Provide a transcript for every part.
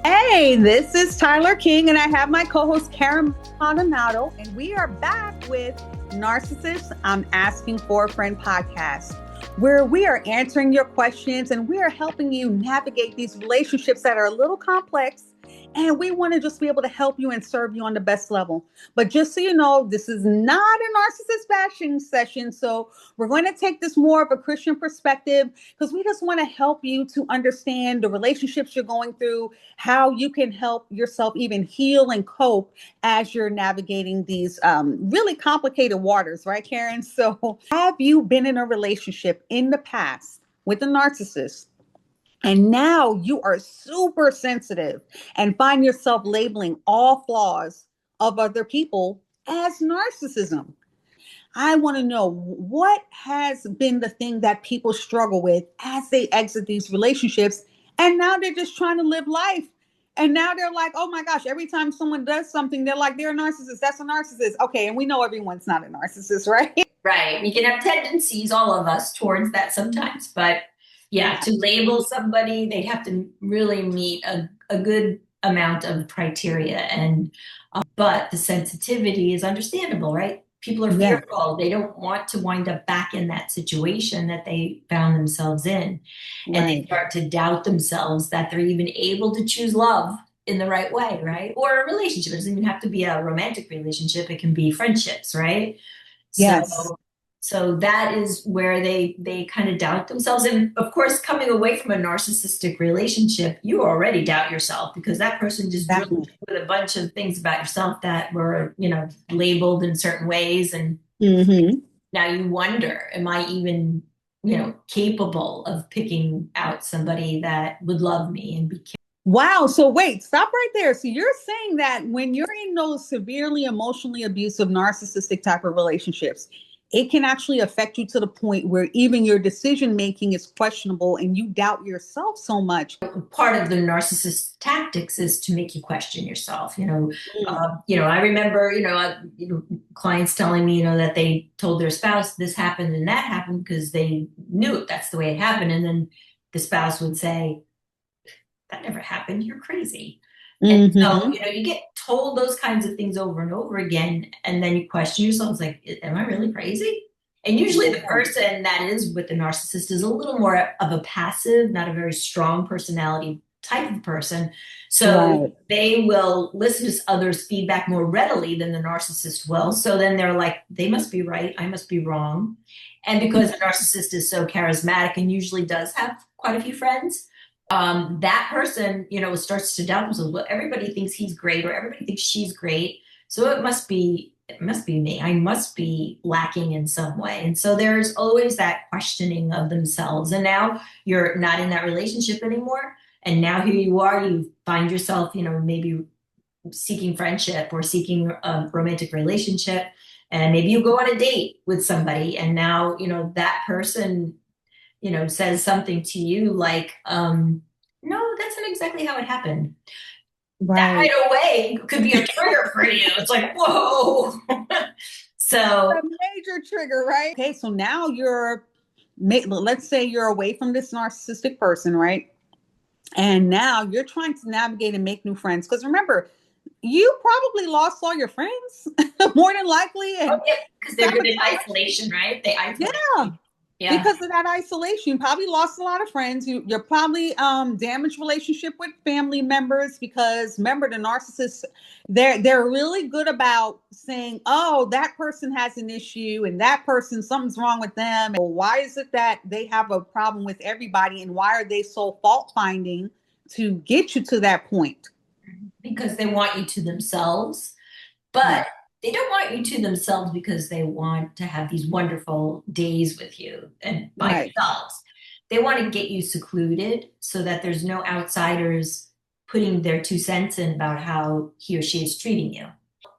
Hey, this is Tyler King, and I have my co-host Karen Maldonado, and we are back with Narcissist, I'm Asking for a Friend podcast, where we are answering your questions and we are helping you navigate these relationships that are a little complex. And we want to just be able to help you and serve you on the best level. But just so you know, this is not a narcissist bashing session. So we're going to take this more of a Christian perspective because we just want to help you to understand the relationships you're going through, how you can help yourself even heal and cope as you're navigating these really complicated waters, right, Karen? So have you been in a relationship in the past with a narcissist? And now you are super sensitive and find yourself labeling all flaws of other people as narcissism. I want to know what has been the thing that people struggle with as they exit these relationships. And now they're just trying to live life. And now they're like, oh my gosh, every time someone does something, they're like, they're a narcissist. That's a narcissist. Okay. And we know everyone's not a narcissist, right? Right. We can have tendencies, all of us, towards that sometimes. But yeah, to label somebody, they'd have to really meet a good amount of criteria. And but the sensitivity is understandable, right? People are Yeah. fearful. They don't want to wind up back in that situation that they found themselves in. And they Right. start to doubt themselves that they're even able to choose love in the right way, right? Or a relationship. It doesn't even have to be a romantic relationship. It can be friendships, right? So Yes. so that is where they kind of doubt themselves. And of course, coming away from a narcissistic relationship, you already doubt yourself because that person just drilled you Exactly. with a bunch of things about yourself that were, labeled in certain ways. And Mm-hmm. now you wonder, am I even, capable of picking out somebody that would love me and be. Wow. So wait, stop right there. So you're saying that when you're in those severely emotionally abusive, narcissistic type of relationships, it can actually affect you to the point where even your decision making is questionable and you doubt yourself so much. Part of the narcissist tactics is to make you question yourself. Mm. I remember, clients telling me, that they told their spouse this happened and that happened because they knew that's the way it happened, and then the spouse would say, "That never happened. You're crazy." And so, Mm-hmm. you get told those kinds of things over and over again, and then you question yourself, it's like, am I really crazy? And usually the Yeah. person that is with the narcissist is a little more of a passive, not a very strong personality type of person. So Right. they will listen to others' feedback more readily than the narcissist will. So then they're like, they must be right, I must be wrong. And because the narcissist is so charismatic and usually does have quite a few friends, that person, starts to doubt themselves. Well, everybody thinks he's great or everybody thinks she's great. So it must be me. I must be lacking in some way. And so there's always that questioning of themselves. And now you're not in that relationship anymore. And now here you are, you find yourself, maybe seeking friendship or seeking a romantic relationship. And maybe you go on a date with somebody and now, that person says something to you like, no, that's not exactly how it happened. That Right. right away could be a trigger for you. It's like, whoa. A So, major trigger, right? Okay, so now let's say you're away from this narcissistic person, right? And now you're trying to navigate and make new friends. Because remember, you probably lost all your friends more than likely. oh, And yeah, because they're good in sabotage. isolation, right? They isolate. Yeah. Yeah. Because of that isolation, you probably lost a lot of friends. You're probably damaged relationship with family members because remember the narcissists, they're really good about saying, oh, that person has an issue and that person, something's wrong with them. Well, why is it that they have a problem with everybody and why are they so fault finding to get you to that point? Because they want you to themselves, Yeah. but they don't want you to themselves because they want to have these wonderful days with you and by Right. yourselves. They want to get you secluded so that there's no outsiders putting their 2 cents in about how he or she is treating you.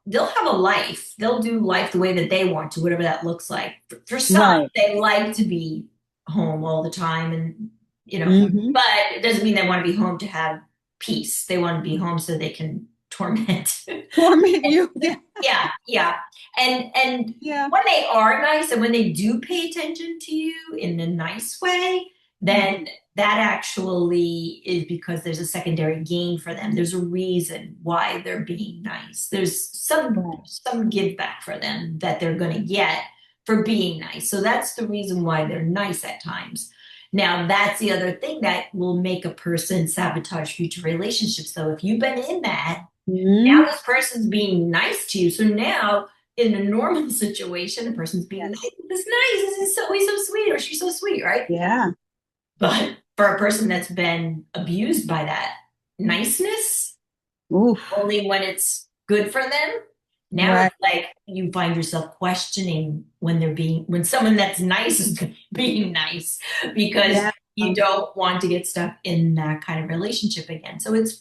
They'll have a life. They'll do life the way that they want to, whatever that looks like. For some, Right. they like to be home all the time and Mm-hmm. but it doesn't mean they want to be home to have peace. They want to be home so they can torment. Torment you. Yeah. Yeah, yeah. And Yeah. when they are nice and when they do pay attention to you in a nice way, then that actually is because there's a secondary gain for them. There's a reason why they're being nice. There's Right. some give back for them that they're going to get for being nice. So that's the reason why they're nice at times. Now, that's the other thing that will make a person sabotage future relationships. So if you've been in that, now Mhm. this person's being nice to you. So now in a normal situation, a person's being nice. Yes. This nice. This is so he's so sweet or she's so sweet, right? Yeah. But for a person that's been abused by that niceness, Oof. only when it's good for them, now Right. it's like you find yourself questioning when when someone that's nice is being nice because Yeah. you don't want to get stuck in that kind of relationship again. So it's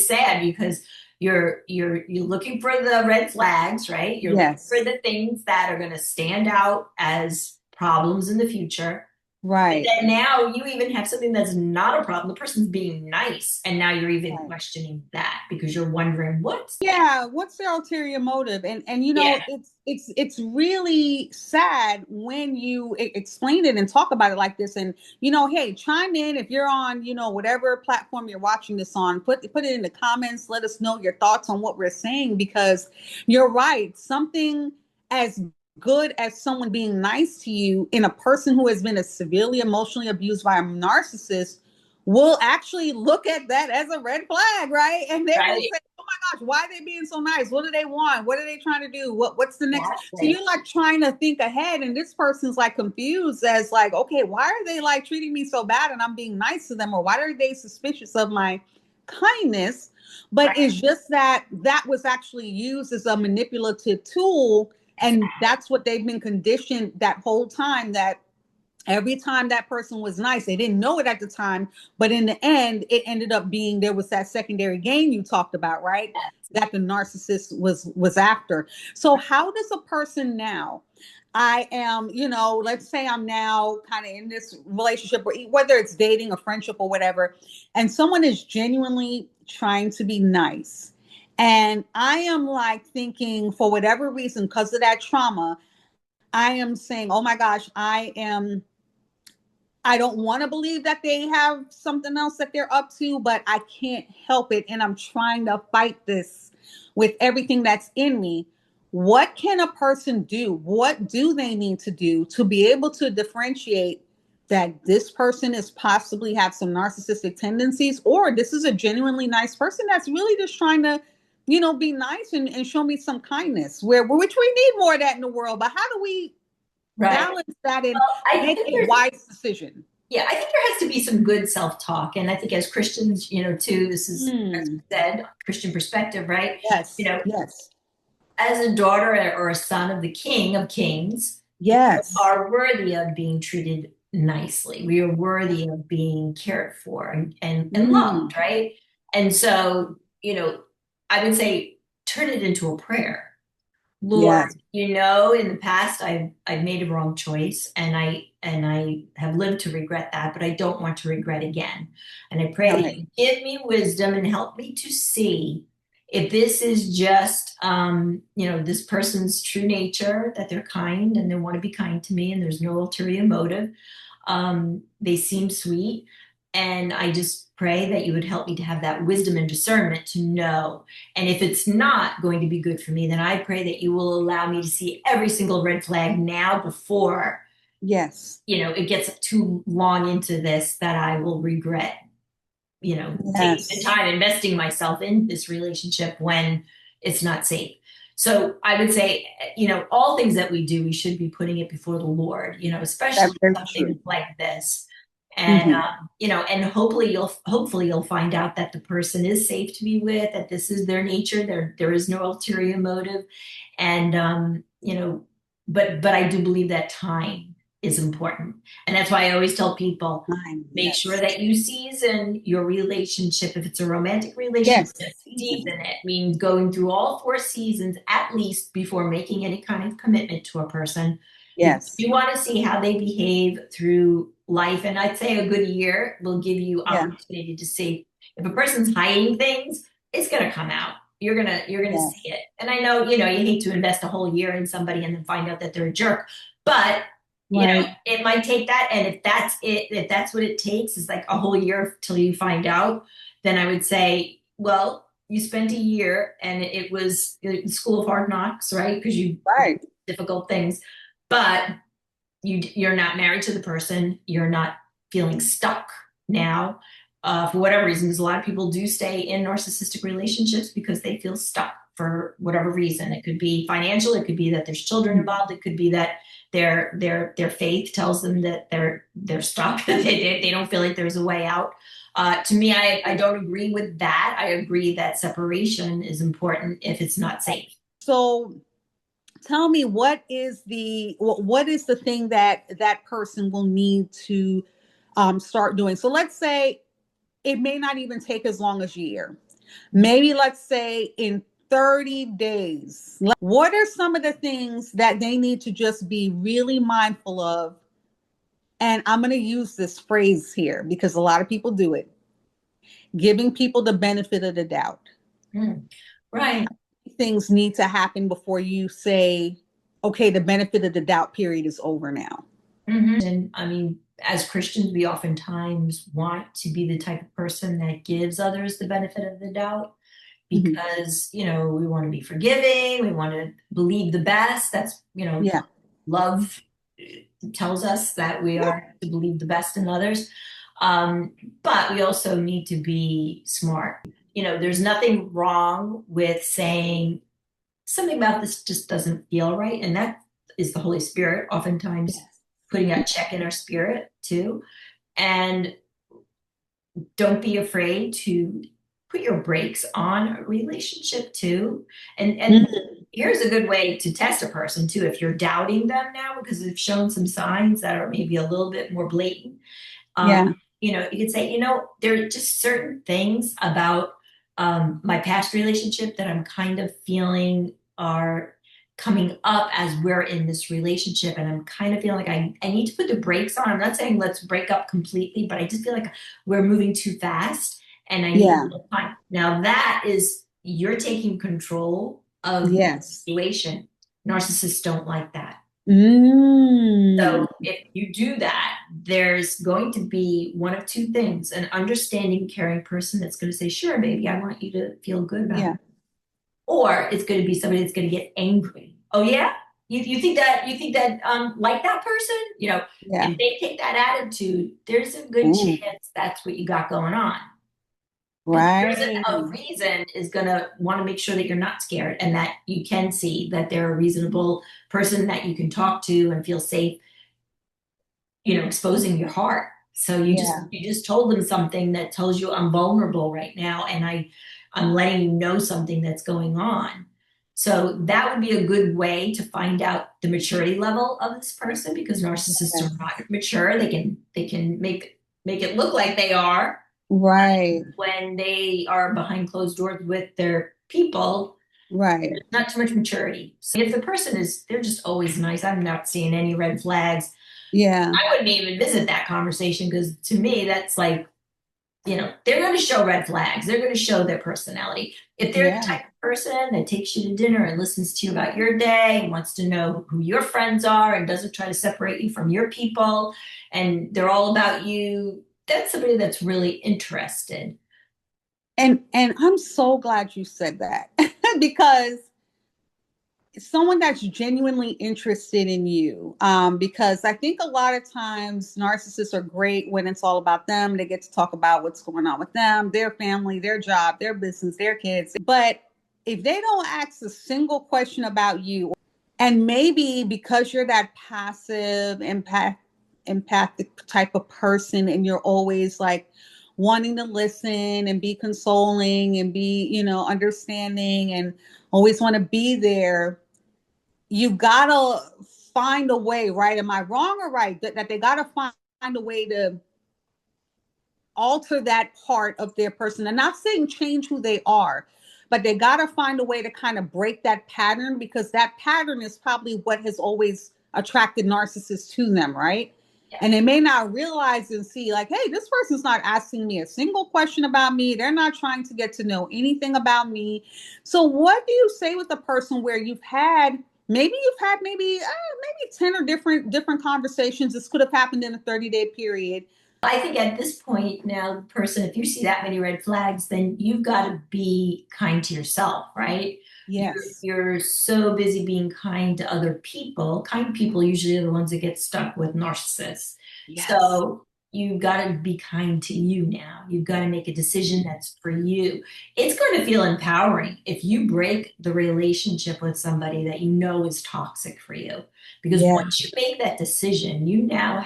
sad because you're looking for the red flags, right? You're looking for Yes. the things that are going to stand out as problems in the future. And Right. then now you even have something that's not a problem. The person's being nice. And now you're even Right. questioning that because you're wondering, what's that? Yeah, what's their ulterior motive? And Yeah, it's really sad when you explain it and talk about it like this. And hey, chime in if you're on whatever platform you're watching this on. Put it in the comments. Let us know your thoughts on what we're saying, because you're right. Something as good as someone being nice to you in a person who has been severely emotionally abused by a narcissist will actually look at that as a red flag, right? And they will right. say, "Oh my gosh, why are they being so nice? What do they want? What are they trying to do? What's the next?" So Exactly. you're like trying to think ahead, and this person's like confused as like, "Okay, why are they like treating me so bad, and I'm being nice to them, or why are they suspicious of my kindness?" But Right. it's just that that was actually used as a manipulative tool, and that's what they've been conditioned that whole time, that every time that person was nice, they didn't know it at the time, but in the end it ended up being, there was that secondary gain you talked about, right, that the narcissist was after. So how does a person now, I am, let's say I'm now kind of in this relationship, or whether it's dating, a friendship, or whatever, and someone is genuinely trying to be nice, and I am like thinking, for whatever reason, because of that trauma, I am saying, oh my gosh, I don't want to believe that they have something else that they're up to, but I can't help it. And I'm trying to fight this with everything that's in me. What can a person do? What do they need to do to be able to differentiate that this person is possibly have some narcissistic tendencies, or this is a genuinely nice person that's really just trying to, be nice and show me some kindness, which we need more of that in the world. But how do we Right. balance that and Well, I make think a wise decision? yeah, I think there has to be some good self-talk. And I think as Christians, too, this is, as we Mm, said, Christian perspective, right? You yes, know, yes, as a daughter or a son of the King of Kings, yes. are worthy of being treated nicely. We are worthy of being cared for and Mm, loved, right? And so, I would say turn it into a prayer. Lord, yes. in the past I've made a wrong choice and I have lived to regret that, but I don't want to regret again. And I pray that Right. you give me wisdom and help me to see if this is just this person's true nature, that they're kind and they want to be kind to me and there's no ulterior motive. They seem sweet. And I just pray that you would help me to have that wisdom and discernment to know. And if it's not going to be good for me, then I pray that you will allow me to see every single red flag now before, Yes, it gets too long into this that I will regret, taking the yes. time investing myself in this relationship when it's not safe. So I would say, all things that we do, we should be putting it before the Lord, That's especially very something true. like this. And Hmm. and hopefully you'll find out that the person is safe to be with, that this is their nature, there is no ulterior motive, and but I do believe that time is important, and that's why I always tell people Fine. make sure Yes, that you season your relationship. If it's a romantic relationship, yes. Season season it. it. Means going through all 4 seasons at least before making any kind of commitment to a person. Because Yes, you want to see how they behave through life. And I'd say a good year will give you yeah, opportunity to see if a person's hiding things, it's gonna come out. You're gonna see yes. it. And I know, you hate to invest a whole year in somebody and then find out that they're a jerk, but Right. it might take that. And if that's what it takes, is like a whole year till you find out, then I would say, well, you spent a year and it was the school of hard knocks, right? Because you Right. difficult things, but you're not married to the person. You're not feeling stuck now. For whatever reason, because a lot of people do stay in narcissistic relationships because they feel stuck for whatever reason. It could be financial. It could be that there's children involved. It could be that their faith tells them that they're stuck. They don't feel like there's a way out. To me, I don't agree with that. I agree that separation is important if it's not safe. So tell me, what is the thing that that person will need to start doing? So let's say it may not even take as long as a year. Maybe let's say in 30 days. What are some of the things that they need to just be really mindful of? And I'm going to use this phrase here because a lot of people do it. Giving people the benefit of the doubt. Right. Things need to happen before you say, okay, the benefit of the doubt period is over now. And I mean, as Christians, we oftentimes want to be the type of person that gives others the benefit of the doubt because, we want to be forgiving. We want to believe the best. That's, Yeah. love tells us that we are to believe the best in others. But we also need to be smart. There's nothing wrong with saying something about this just doesn't feel right. And that is the Holy Spirit oftentimes putting that check in our spirit too. And don't be afraid to put your brakes on a relationship too. And here's a good way to test a person too. If you're doubting them now because they've shown some signs that are maybe a little bit more blatant, you could say, there are just certain things about my past relationship that I'm kind of feeling are coming up as we're in this relationship. And I'm kind of feeling like I need to put the brakes on. I'm not saying let's break up completely, but I just feel like we're moving too fast and I need a little time. Now that is, you're taking control of the situation. Narcissists don't like that. So if you do that, there's going to be one of two things: an understanding, caring person that's going to say, sure, baby, I want you to feel good about it. Or it's going to be somebody that's going to get angry. Oh yeah? You think that like that person? If they take that attitude, there's a good chance that's what you got going on. Right. The person of reason is going to want to make sure that you're not scared and that you can see that they're a reasonable person that you can talk to and feel safe, exposing your heart. So you just told them something that tells you I'm vulnerable right now and I'm letting you know something that's going on. So that would be a good way to find out the maturity level of this person, because narcissists are not mature. They can make it look like they are. Right. When they are behind closed doors with their people, right. Not too much maturity. So if the person they're just always nice, I'm not seeing any red flags. Yeah. I wouldn't even visit that conversation because to me, that's like, they're going to show red flags. They're going to show their personality. If they're the type of person that takes you to dinner and listens to you about your day and wants to know who your friends are and doesn't try to separate you from your people and they're all about you, that's somebody that's really interested. And I'm so glad you said that because someone that's genuinely interested in you, because I think a lot of times narcissists are great when it's all about them. They get to talk about what's going on with them, their family, their job, their business, their kids. But if they don't ask a single question about you, and maybe because you're that passive, empathic type of person and you're always like wanting to listen and be consoling and be, understanding and always want to be there, you gotta find a way, right? Am I wrong or right? That they gotta find a way to alter that part of their person. I'm not saying change who they are, but they gotta find a way to kind of break that pattern, because that pattern is probably what has always attracted narcissists to them, right? And they may not realize and see like, hey, this person's not asking me a single question about me. They're not trying to get to know anything about me. So what do you say with a person where you've had maybe you've had maybe 10 or different conversations. This could have happened in a 30-day period. I think at this point now, the person, if you see that many red flags, then you've got to be kind to yourself, right? Yes. You're so busy being kind to other people. Kind people usually are the ones that get stuck with narcissists. Yes. So you've got to be kind to you now. You've got to make a decision that's for you. It's going to feel empowering if you break the relationship with somebody that you know is toxic for you. Because Yeah. once you make that decision, you now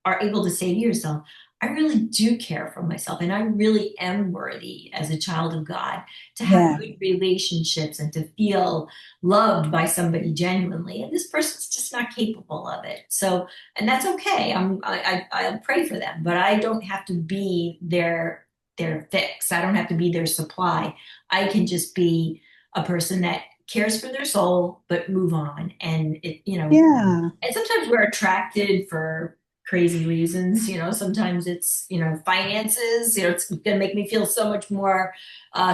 are able to say to yourself, I really do care for myself and I really am worthy as a child of God to have Yeah. good relationships and to feel loved by somebody genuinely. And this person's just not capable of it. So, and that's okay. I'll pray for them, but I don't have to be their fix. I don't have to be their supply. I can just be a person that cares for their soul, but move on. And Yeah. and sometimes we're attracted for crazy reasons. Sometimes it's, finances. It's going to make me feel so much more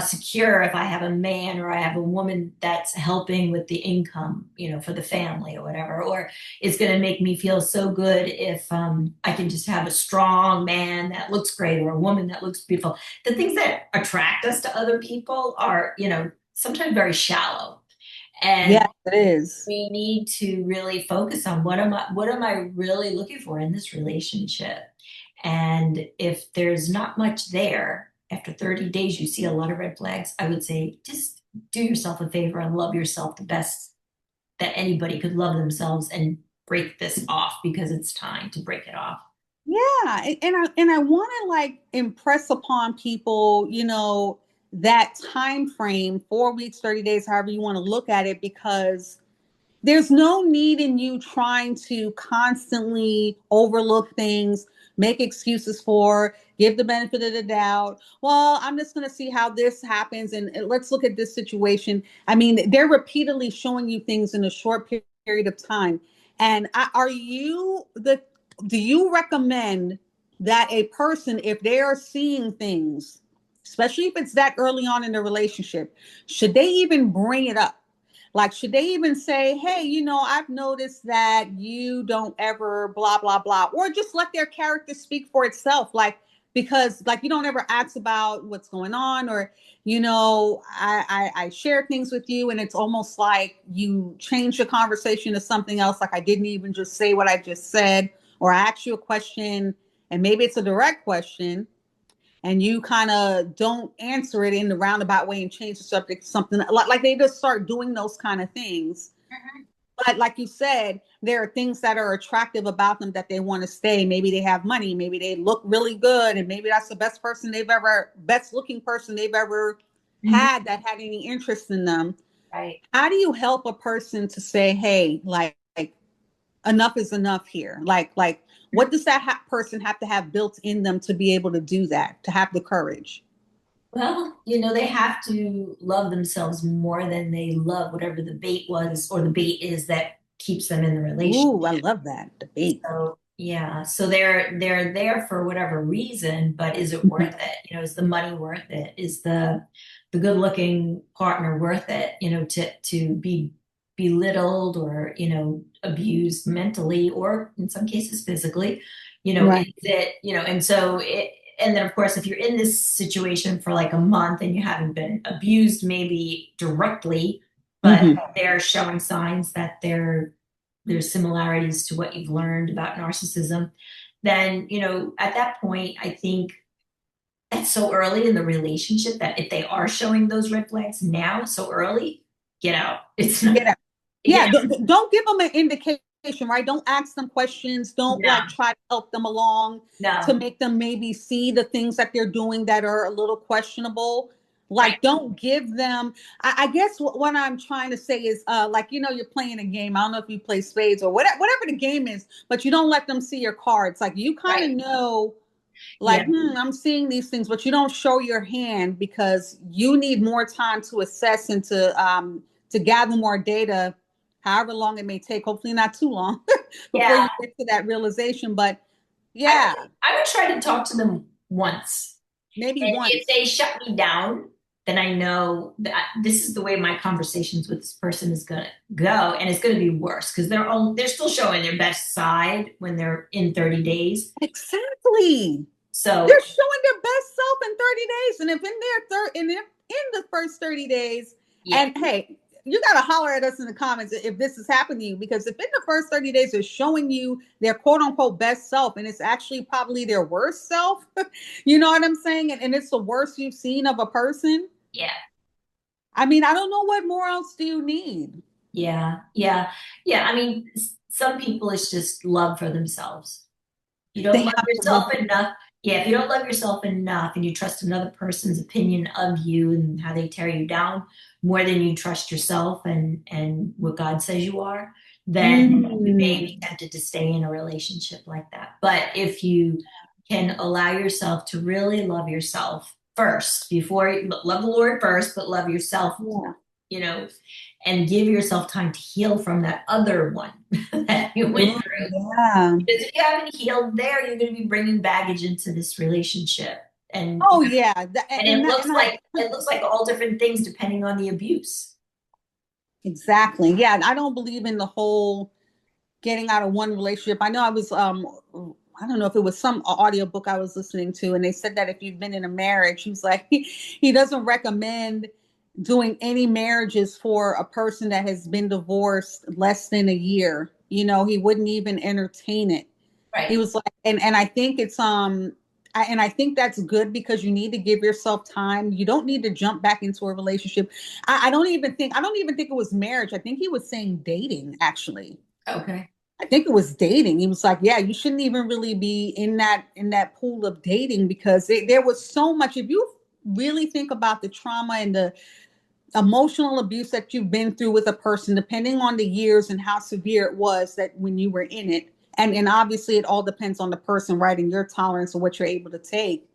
secure if I have a man or I have a woman that's helping with the income, for the family or whatever. Or it's going to make me feel so good if I can just have a strong man that looks great or a woman that looks beautiful. The things that attract us to other people are, sometimes very shallow. And Yes, it is. we need to really focus on what am I really looking for in this relationship. And if there's not much there, after 30 days you see a lot of red flags, I would say just do yourself a favor and love yourself the best that anybody could love themselves and break this off, because it's time to break it off. Yeah, and I want to like impress upon people, that time frame, 4 weeks, 30 days, however you want to look at it, because there's no need in you trying to constantly overlook things, make excuses for, give the benefit of the doubt. Well, I'm just going to see how this happens and let's look at this situation. I mean, they're repeatedly showing you things in a short period of time. And do you recommend that a person, if they are seeing things, especially if it's that early on in the relationship, should they even bring it up? Like, should they even say, hey, I've noticed that you don't ever blah, blah, blah, or just let their character speak for itself? Like, because like you don't ever ask about what's going on, or, I share things with you and it's almost like you change the conversation to something else. Like I didn't even just say what I just said, or I ask you a question and maybe it's a direct question and you kind of don't answer it in the roundabout way and change the subject to something like they just start doing those kind of things. But like you said, there are things that are attractive about them that they want to stay. Maybe they have money, maybe they look really good, and maybe that's the best looking person they've ever Mhm. had that had any interest in them. Right. How do you help a person to say, hey, like enough is enough here? Like what does that person have to have built in them to be able to do that, to have the courage? Well, they have to love themselves more than they love whatever the bait was or the bait is that keeps them in the Ooh, I relationship. love that debate. So yeah, so they're there for whatever reason, but is it worth it? Is the money worth it? Is the good looking partner worth it? To be belittled or abused mentally or in some cases physically. Right. Is it and so it. And then, of course, if you're in this situation for like a month and you haven't been abused, maybe directly, but Mm-hmm. they're showing signs that there's similarities to what you've learned about narcissism, then, at that point, I think that's so early in the relationship that if they are showing those red flags now so early, get out. It's not, Get out. get Yeah, out. don't give them an indication, right? Don't ask them questions. Don't No, like try to help them along to no, make them maybe see the things that they're doing that are a little questionable. right. Like, don't give them. I guess what I'm trying to say is, like, you're playing a game. I don't know if you play spades or whatever the game is, but you don't let them see your cards. Like, you kind Right. of know, Yeah. like, I'm seeing these things, but you don't show your hand because you need more time to assess and to gather more data, however long it may take. Hopefully, not too long before Yeah. you get to that realization. But I yeah, would, I would try to talk to them once. maybe And if once. they shut me down, then I know that this is the way my conversations with this person is going to go, and it's going to be worse because they're still showing their best side when they're in 30 days. Exactly. So They're showing their best self in 30 days. And if in the first 30 days, yeah, and hey, you gotta holler at us in the comments if this is happening to you, because if in the first 30 days they're showing you their quote unquote best self and it's actually probably their worst self, you know what I'm saying? And it's the worst you've seen of a person. yeah, I mean, I don't know what more else do you need? yeah. I mean, some people it's just love for themselves. You They don't love have to yourself enough. Yeah, if you don't love yourself enough and you trust another person's opinion of you and how they tear you down more than you trust yourself and what God says you are, then you may be Mm. tempted to stay in a relationship like that. But if you can allow yourself to really love yourself first, before you love the Lord first, but love yourself, Yeah. you know, and give yourself time to heal from that other one that you went Oh, through. yeah. Because if you haven't healed there, you're going to be bringing baggage into this relationship, and Oh yeah. and it looks like all different things depending on the abuse. Exactly. Yeah. I don't believe in the whole getting out of one relationship. I know I don't know if it was some audiobook I was listening to, and they said that if you've been in a marriage, he was like, he doesn't recommend doing any marriages for a person that has been divorced less than a year. You know, he wouldn't even entertain it. He Right. was like, and I think it's and I think that's good because you need to give yourself time. You don't need to jump back into a relationship. I don't even think it was marriage. I think he was saying dating actually. Okay. I think it was dating. He was like, yeah, you shouldn't even really be in that pool of dating because there was so much. If you really think about the trauma and the emotional abuse that you've been through with a person, depending on the years and how severe it was that when you were in it, and obviously it all depends on the person, right, and your tolerance and what you're able to take.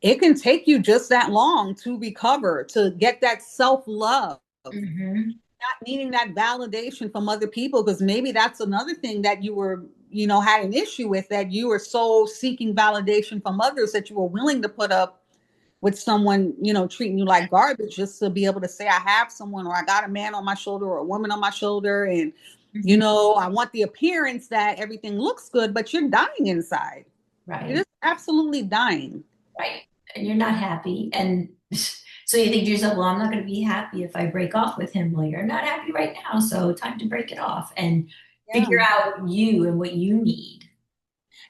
It can take you just that long to recover, to get that self love, Hmm. not needing that validation from other people, because maybe that's another thing that you were, had an issue with, that you were so seeking validation from others that you were willing to put up with someone, treating you like garbage just to be able to say I have someone, or I got a man on my shoulder or a woman on my shoulder. And, Hmm. I want the appearance that everything looks good, but you're dying inside. You're Right. just absolutely dying. Right. And you're not happy. And so you think to yourself, well, I'm not going to be happy if I break off with him. Well, you're not happy right now. So time to break it off and Yeah. figure out you and what you need.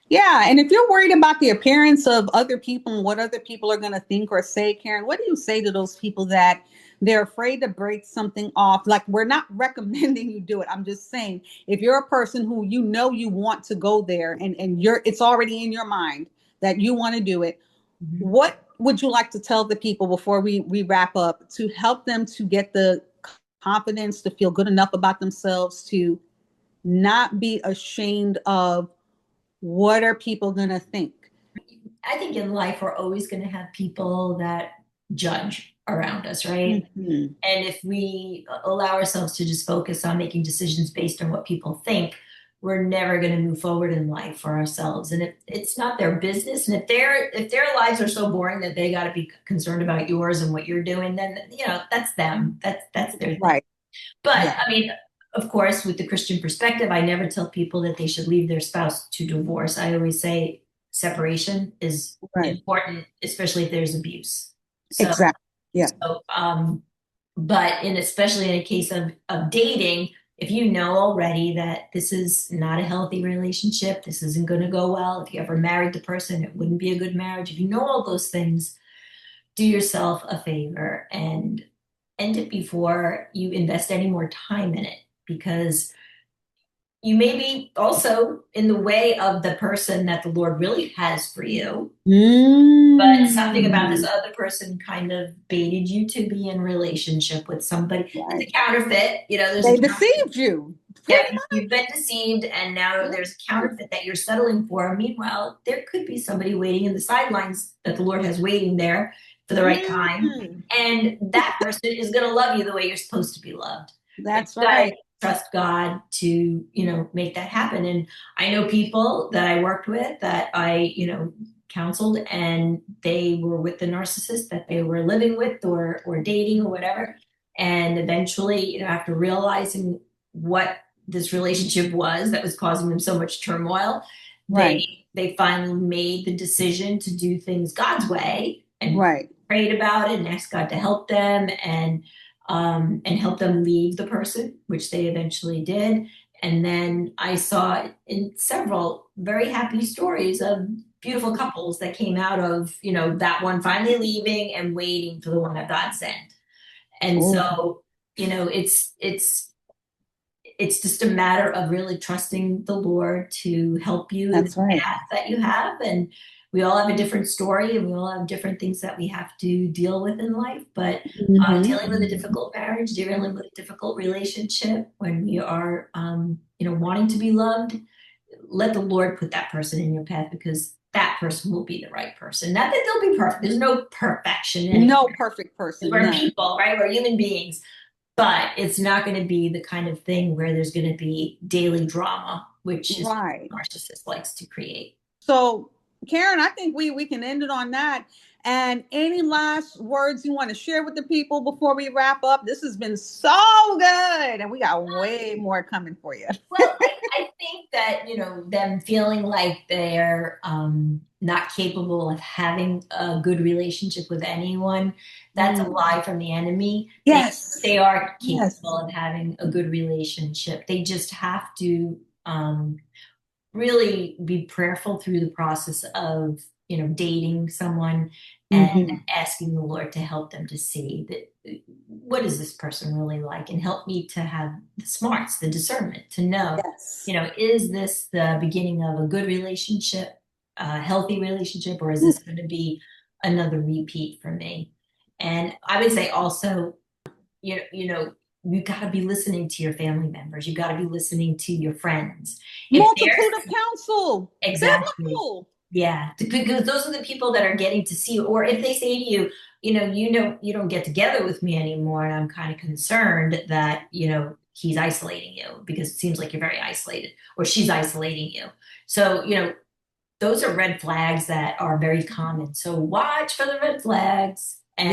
Yeah. And if you're worried about the appearance of other people and what other people are going to think or say, Karen, what do you say to those people that they're afraid to break something off? Like, we're not recommending you do it. I'm just saying, if you're a person who you want to go there, and it's already in your mind that you want to do it, Mhm. what would you like to tell the people before we wrap up to help them to get the confidence to feel good enough about themselves, to not be ashamed of what are people going to think? I think in life, we're always going to have people that judge around us, right? Mm-hmm. And if we allow ourselves to just focus on making decisions based on what people think, we're never going to move forward in life for ourselves. And if it's not their business, and if their lives are so boring that they got to be concerned about yours and what you're doing, then that's them. That's their thing. Right. But Yeah. I mean, of course, with the Christian perspective, I never tell people that they should leave their spouse to divorce. I always say separation is Right. important, especially if there's abuse. So, Exactly. Yeah. so but especially in a case of dating, if you know already that this is not a healthy relationship, this isn't going to go well. If you ever married the person, it wouldn't be a good marriage. If you know all those things, do yourself a favor and end it before you invest any more time in it, because you may be also in the way of the person that the Lord really has for you. But something about this Mm. other person kind of baited you to be in relationship with somebody. It's Right. a counterfeit. There's a They counterfeit. deceived you. Yeah, Pretty you've been deceived, and now there's a counterfeit that you're settling for. Meanwhile, there could be somebody waiting in the sidelines that the Lord has waiting there for the right much. time, and that person is going to love you the way you're supposed to be loved. But That's you gotta right. trust God to, make that happen. And I know people that I worked with that I counseled, and they were with the narcissist that they were living with or dating or whatever. And eventually, after realizing what this relationship was that was causing them so much turmoil, Right. they finally made the decision to do things God's way and Right. prayed about it and asked God to help them and help them leave the person, which they eventually did. And then I saw in several very happy stories of beautiful couples that came out of, that one finally leaving and waiting for the one that God sent. And Ooh. so, it's just a matter of really trusting the Lord to help you in the That's right. path that you have. And we all have a different story and we all have different things that we have to deal with in life. But dealing with a difficult marriage, dealing with a difficult relationship, when we are, wanting to be loved, let the Lord put that person in your path, because that person will be the right person. Not that they'll be perfect. There's no perfection in No perfect person. We're No. people, right? We're human beings. But it's not going to be the kind of thing where there's going to be daily drama, which is Right. what a narcissist likes to create. So, Karen, I think we can end it on that. And any last words you want to share with the people before we wrap up? This has been so good, and we got way more coming for you. Well, I think that, them feeling like they're not capable of having a good relationship with anyone, that's a lie from the enemy. Yes. They are Yes. capable of having a good relationship. They just have to really be prayerful through the process of, dating someone and asking the Lord to help them to see that what is this person really like, and help me to have the smarts, the discernment to know, Yes. is this the beginning of a good relationship, a healthy relationship, or is this going to be another repeat for me? And I would say also, you got to be listening to your family members. You got to be listening to your friends. Multitude of counsel. Exactly. Biblical. Yeah, because those are the people that are getting to see, or if they say to you, you don't get together with me anymore, and I'm kind of concerned that, he's isolating you because it seems like you're very isolated, or she's isolating you. So, those are red flags that are very common. So watch for the red flags and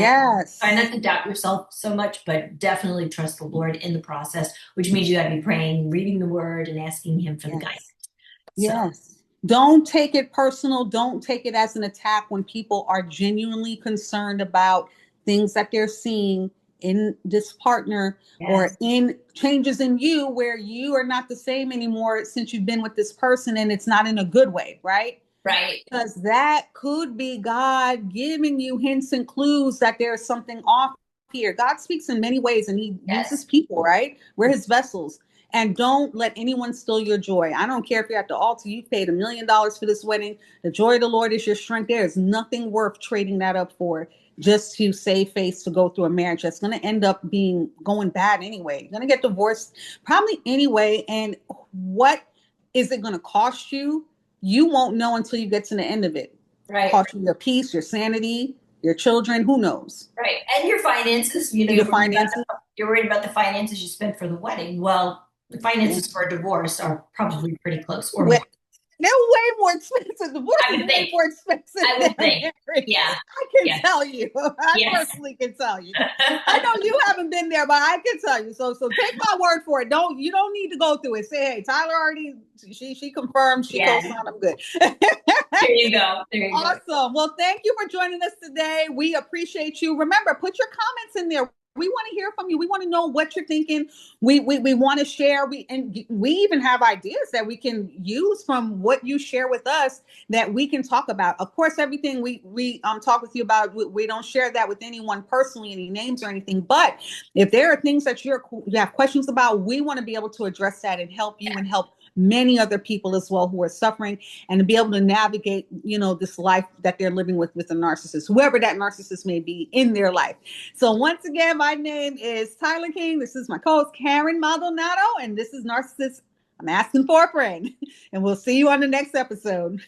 try not to doubt yourself so much, but definitely trust the Lord in the process, which means you got to be praying, reading the word, and asking him for the guidance. Yes. Don't take it personal. Don't take it as an attack when people are genuinely concerned about things that they're seeing in this partner or in changes in you where you are not the same anymore since you've been with this person, and it's not in a good way, right? Right. Because that could be God giving you hints and clues that there's something off here. God speaks in many ways, and he uses people, right? We're his vessels. And don't let anyone steal your joy. I don't care if you're at the altar, you paid $1 million for this wedding. The joy of the Lord is your strength. There is nothing worth trading that up for just to save face to go through a marriage that's going to end up going bad anyway. You're going to get divorced probably anyway. And what is it going to cost you? You won't know until you get to the end of it. Right. Cost you your peace, your sanity, your children, who knows? Right. And your finances, your finances. You're worried about the finances you spent for the wedding. Well, the finances for a divorce are probably pretty close. Or they're way more expensive. Divorce is way more expensive. I would think. Yeah. I can tell you. I personally can tell you. I know you haven't been there, but I can tell you. So take my word for it. You don't need to go through it. Say, hey, Tyler already she confirmed, she co-signed, I'm good. There you go. Awesome. Well, thank you for joining us today. We appreciate you. Remember, put your comments in there. We want to hear from you. We want to know what you're thinking. We want to share. We even have ideas that we can use from what you share with us that we can talk about. Of course, everything we talk with you about, we don't share that with anyone personally, any names or anything. But if there are things that you have questions about, we want to be able to address that and help you and help many other people as well who are suffering, and to be able to navigate, this life that they're living with a narcissist, whoever that narcissist may be in their life. So once again, my name is Tyler King. This is my co-host, Karen Maldonado, and this is Narcissist. I'm asking for a friend, and we'll see you on the next episode.